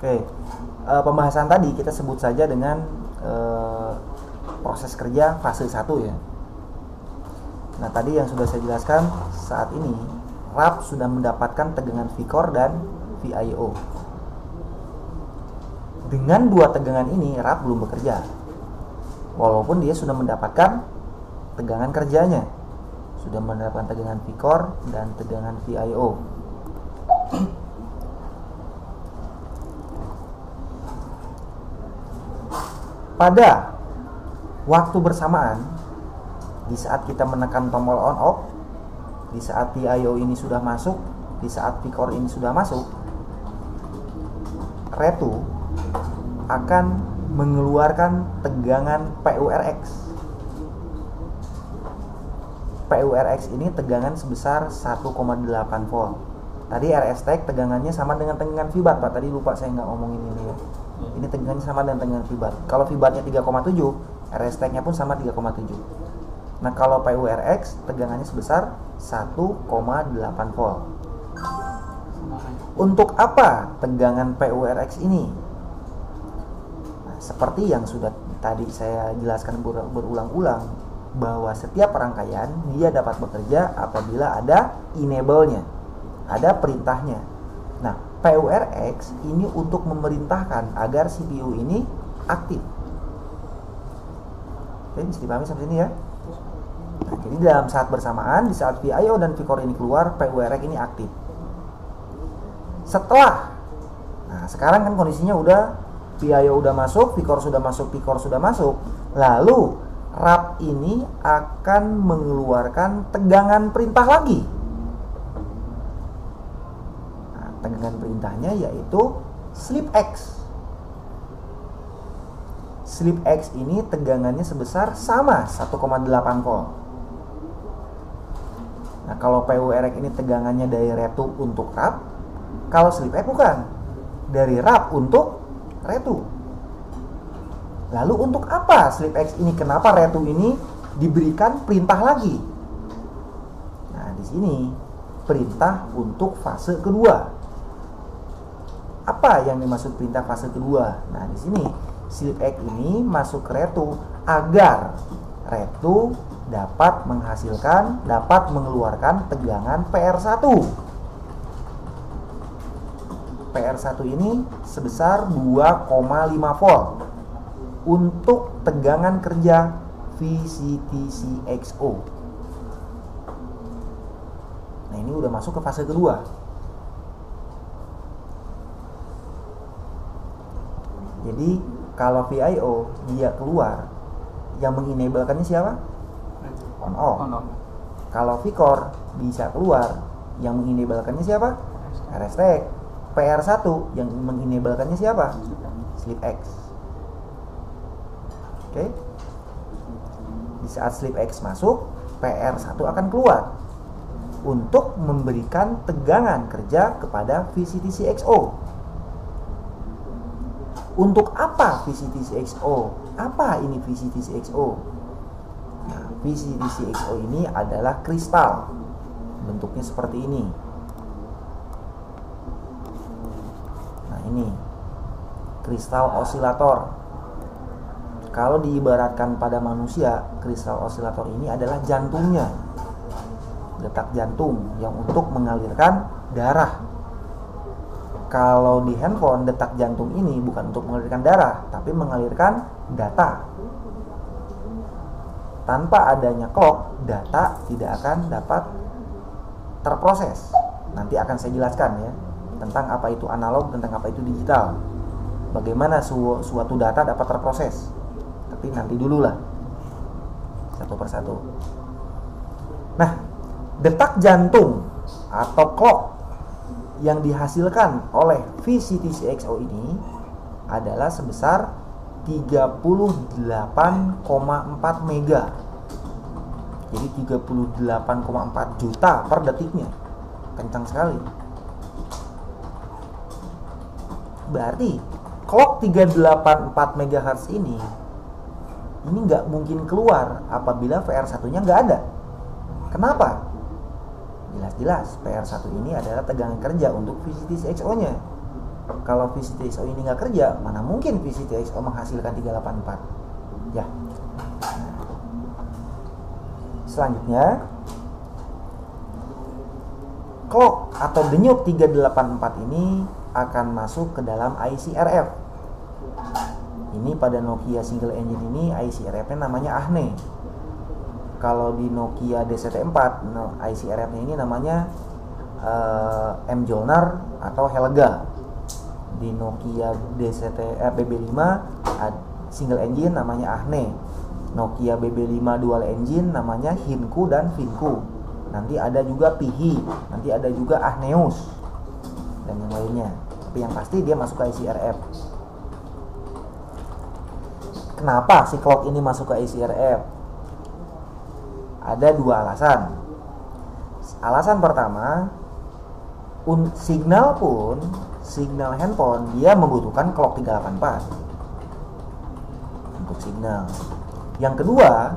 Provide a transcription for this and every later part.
Oke, pembahasan tadi kita sebut saja dengan proses kerja fase 1 ya. Nah, tadi yang sudah saya jelaskan, saat ini RAP sudah mendapatkan tegangan V-core dan VIO. Dengan dua tegangan ini RAP belum bekerja, walaupun dia sudah mendapatkan tegangan kerjanya, sudah mendapatkan tegangan V-core dan tegangan VIO. Pada waktu bersamaan, di saat kita menekan tombol on off, di saat VIO ini sudah masuk, di saat V-core ini sudah masuk, RE2 akan mengeluarkan tegangan PURX. PURX ini tegangan sebesar 1,8 volt. Tadi RS tag tegangannya sama dengan tegangan VBAT, Pak. Tadi lupa saya nggak ngomongin ini ya. Ini tegangannya sama dengan tegangan VBAT. Kalau VBAT-nya 3,7, RS tag-nya pun sama 3,7. Nah, kalau PURX tegangannya sebesar 1,8 volt. Untuk apa tegangan PURX ini? Nah, seperti yang sudah tadi saya jelaskan berulang-ulang, bahwa setiap rangkaian dia dapat bekerja apabila ada enable-nya, ada perintahnya. Nah, PURX ini untuk memerintahkan agar CPU ini aktif. Oke, bisa dipahami sampai sini ya. Nah, jadi dalam saat bersamaan, di saat VIO dan V-core ini keluar, PURX ini aktif. Nah sekarang kan kondisinya udah VIO udah masuk, V-core sudah masuk, V-core sudah masuk. Lalu RAP ini akan mengeluarkan tegangan perintah lagi. Nah, tegangan perintahnya yaitu sleep X. Sleep X ini tegangannya sebesar sama 1,8 volt. Nah, kalau PURX ini tegangannya dari RE2 untuk RAP, kalau sleep X bukan, dari RAP untuk RE2. Lalu untuk apa sleep X ini? Kenapa RE2 ini diberikan perintah lagi? Nah, di sini perintah untuk fase kedua. Apa yang dimaksud perintah fase kedua? Nah, di sini sleep X ini masuk ke RE2 agar RE2 dapat mengeluarkan tegangan PR1. PR1 ini sebesar 2,5 volt untuk tegangan kerja VCTC-XO. Nah, ini udah masuk ke fase kedua. Jadi kalau VIO dia keluar, yang mengenablekannya siapa? On off. Kalau V-core bisa keluar, yang mengenablekannya siapa? RS tag. PR1 yang mengenablekannya siapa? Sleep X. Oke. Di saat Sleep X masuk, PR1 akan keluar untuk memberikan tegangan kerja kepada VCTC-XO. Untuk apa VCTC-XO? Apa ini VCTC-XO? Nah, VCTC-XO ini adalah kristal. Bentuknya seperti ini. Nah, ini kristal osilator. Kalau diibaratkan pada manusia, kristal osilator ini adalah jantungnya. Detak jantung yang untuk mengalirkan darah. Kalau di handphone, detak jantung ini bukan untuk mengalirkan darah, tapi mengalirkan data. Tanpa adanya clock, data tidak akan dapat terproses. Nanti akan saya jelaskan ya, tentang apa itu analog, tentang apa itu digital. Bagaimana suatu data dapat terproses. Tapi nanti dulu lah, satu persatu. Nah, detak jantung atau clock yang dihasilkan oleh VCTC-XO ini adalah sebesar 38,4 mega. Jadi 38,4 juta per detiknya. Kencang sekali. Berarti clock 384 MHz ini nggak mungkin keluar apabila VR1-nya nggak ada. Kenapa? Jelas-jelas PR1 ini adalah tegangan kerja untuk VCTC-XO-nya. Kalau VCTXO ini nggak kerja, mana mungkin VCTXO menghasilkan 384 ya. Selanjutnya, clock atau denyut 384 ini akan masuk ke dalam IC RF. Ini pada Nokia single engine ini IC RF-nya namanya AHNE. Kalau di Nokia DCT-4, IC RF-nya ini namanya M-Jolnar atau Helga. Di Nokia BB5 single engine namanya AHNE. Nokia BB5 dual engine namanya Hinku dan Vinku. Nanti ada juga Pihi, nanti ada juga Ahneus dan yang lainnya. Tapi yang pasti dia masuk ke IC RF. Kenapa si clock ini masuk ke IC RF? Ada dua alasan. Alasan pertama, signal handphone dia membutuhkan clock 384 untuk signal. Yang kedua,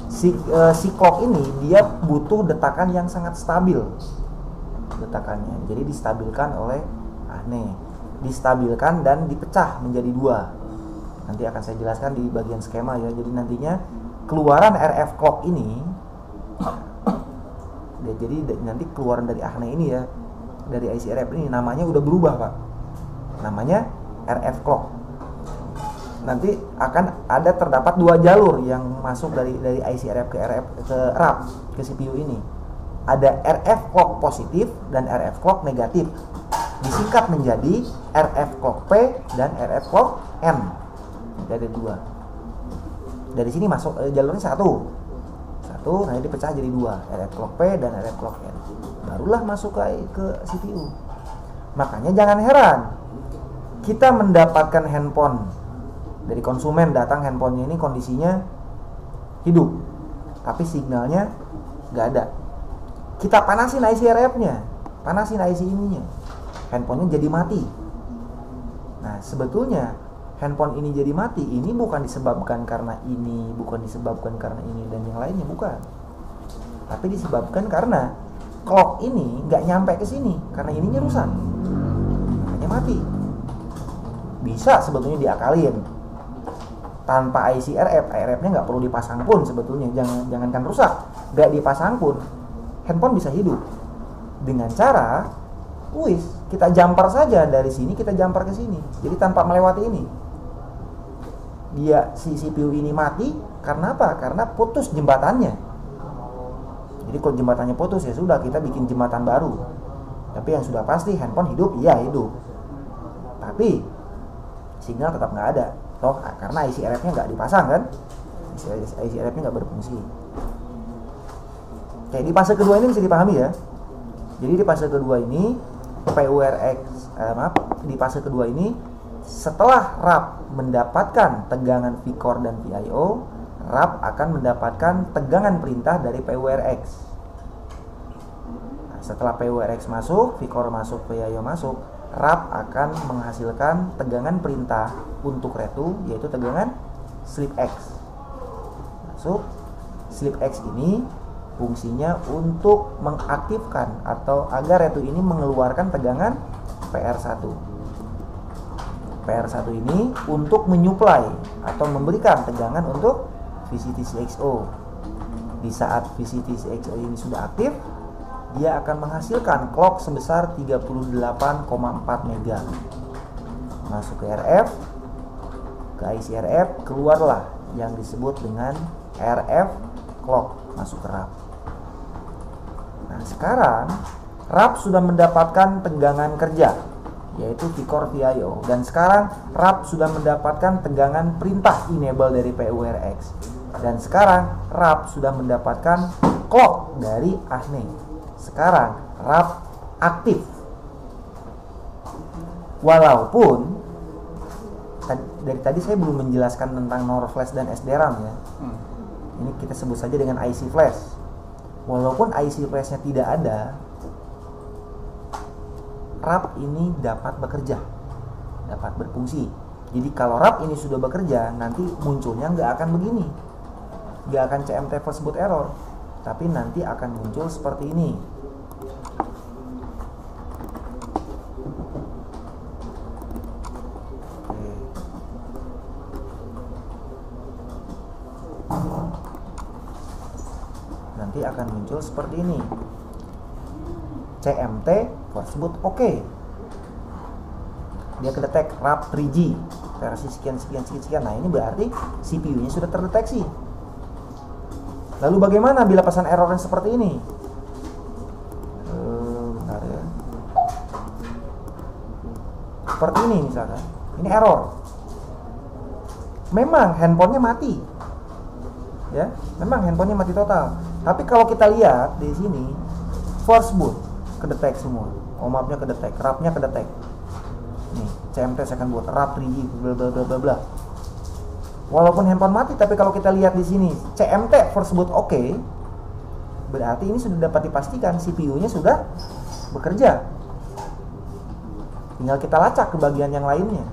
si clock ini dia butuh detakan yang sangat stabil detakannya. Jadi distabilkan oleh AHNE, distabilkan dan dipecah menjadi dua. Nanti akan saya jelaskan di bagian skema ya. Jadi nantinya keluaran RF clock ini jadi nanti keluaran dari AHNE ini ya, dari IC RF ini namanya udah berubah Pak, namanya RF clock. Nanti akan ada terdapat dua jalur yang masuk dari IC RF ke RAP ke CPU ini. Ada RF clock positif dan RF clock negatif, disingkat menjadi RF clock P dan RF clock N. Ada dua. Dari sini masuk jalurnya satu, nanti dipecah jadi dua, RF clock P dan RF clock N. Barulah masuk ke CPU. Makanya jangan heran kita mendapatkan handphone dari konsumen, datang handphonenya ini kondisinya hidup, tapi signalnya nggak ada. Kita panasin IC RF-nya, panasin IC ininya, handphonenya jadi mati. Nah sebetulnya handphone ini jadi mati ini bukan disebabkan karena ini, bukan disebabkan karena ini dan yang lainnya, bukan. Tapi disebabkan karena clock ini nggak nyampe ke sini karena ininya rusak, makanya mati. Bisa sebetulnya diakalin tanpa IC RF-nya nggak perlu dipasang pun sebetulnya, jangankan rusak, nggak dipasang pun handphone bisa hidup dengan cara kita jumper saja dari sini, kita jumper ke sini, jadi tanpa melewati ini. Si CPU ini mati karena apa? Karena putus jembatannya. Jadi kalau jembatannya putus ya sudah, kita bikin jembatan baru. Tapi yang sudah pasti handphone hidup, iya hidup, tapi signal tetap nggak ada. Toh karena IC RF-nya nggak dipasang kan, IC RF-nya nggak berfungsi. Kayak di fase kedua ini bisa dipahami ya. Jadi di fase kedua ini di fase kedua ini setelah RAP mendapatkan tegangan VCore dan VIO, RAP akan mendapatkan tegangan perintah dari PWRX. Nah, setelah PWRX masuk, VCore masuk, VIO masuk, RAP akan menghasilkan tegangan perintah untuk retu, yaitu tegangan slip X. Masuk, slip X ini fungsinya untuk mengaktifkan atau agar retu ini mengeluarkan tegangan PR1. PR1 ini untuk menyuplai atau memberikan tegangan untuk VCTCXO. Di saat VCTCXO ini sudah aktif, dia akan menghasilkan clock sebesar 38,4 mega. Masuk ke RF, ke IC RF, keluarlah yang disebut dengan RF clock, masuk ke RAP. Nah sekarang RAP sudah mendapatkan tegangan kerja, yaitu VCore VIO, dan sekarang RAP sudah mendapatkan tegangan perintah enable dari PWRX, dan sekarang RAP sudah mendapatkan clock dari AHNE. Sekarang RAP aktif, walaupun dari tadi saya belum menjelaskan tentang NOR flash dan SDRAM ya. Ini kita sebut saja dengan IC flash. Walaupun IC flashnya tidak ada, RAP ini dapat bekerja, dapat berfungsi. Jadi kalau RAP ini sudah bekerja, nanti munculnya nggak akan begini, nggak akan CMT first boot error, tapi nanti akan muncul seperti ini. nanti akan muncul seperti ini. CMT force boot oke. Dia kedetek RAP 3G versi sekian. Nah, ini berarti CPU-nya sudah terdeteksi. Lalu bagaimana bila pesan errornya seperti ini? Bentar ya. Seperti ini misalkan. Ini error. Memang handphonenya mati. Ya, memang handphonenya mati total. Tapi kalau kita lihat di sini force boot kedetek semua. OMAP-nya kedetek, RAP-nya kedetek. Nih, CMT second boot, RAP 3G, bla bla bla bla bla. Walaupun handphone mati, tapi kalau kita lihat di sini CMT force boot oke, berarti ini sudah dapat dipastikan CPU-nya sudah bekerja. Tinggal kita lacak ke bagian yang lainnya.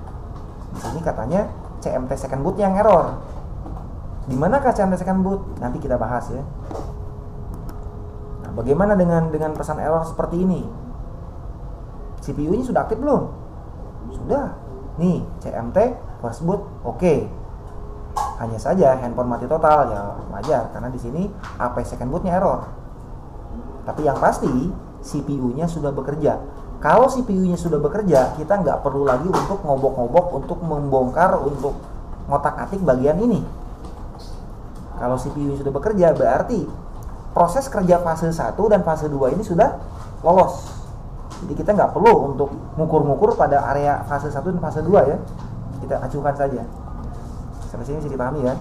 Di sini katanya CMT second boot yang error. Di manakah CMT second boot? Nanti kita bahas ya. Nah, bagaimana dengan pesan error seperti ini? CPU-nya sudah aktif belum? Sudah. Nih, CMT force boot oke. Hanya saja handphone mati total, ya wajar karena di sini AP second bootnya error. Tapi yang pasti CPU-nya sudah bekerja. Kalau CPU-nya sudah bekerja, kita nggak perlu lagi untuk ngobok-ngobok, untuk membongkar, untuk ngotak-atik bagian ini. Kalau CPU-nya sudah bekerja, berarti proses kerja fase 1 dan fase 2 ini sudah lolos. Jadi kita nggak perlu untuk ngukur-ngukur pada area fase 1 dan fase 2 ya. Kita acuhkan saja. Sampai sini bisa dipahami ya.